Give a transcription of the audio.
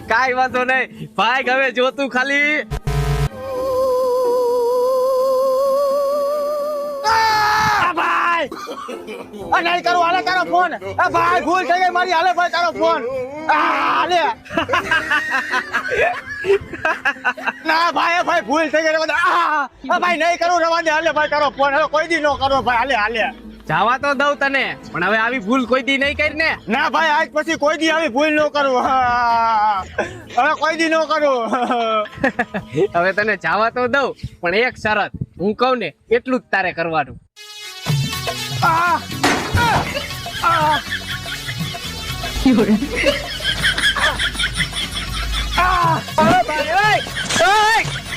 કાઈ વાંધો નહીં ભાઈ, હવે જો તું ખાલી ભાઈ નહીં કરું, હાલે તારો ફોન. ભાઈ ભૂલ થઈ ગઈ મારી, હાલે ભાઈ તારો ફોન. હાલે ના ભાઈ, ભાઈ ભૂલ થઈ ગઈ. ભાઈ નહીં કરું, રવા દે. હાલે ભાઈ તારો ફોન. હવે કોઈ દી નો કરો ભાઈ. હાલે હાલે જવા તો દઉં તને, પણ હવે આવી ભૂલ કોઈ દી નહીં કરી ને. ના ભાઈ, આજ પછી કોઈ દી આવી ભૂલ ન કરું. હવે કોઈ દી ન કરું. હવે તને જવા તો દઉં, પણ એક શરત, હું કહું ને એટલું જ તારે કરવાનું. ભાઈ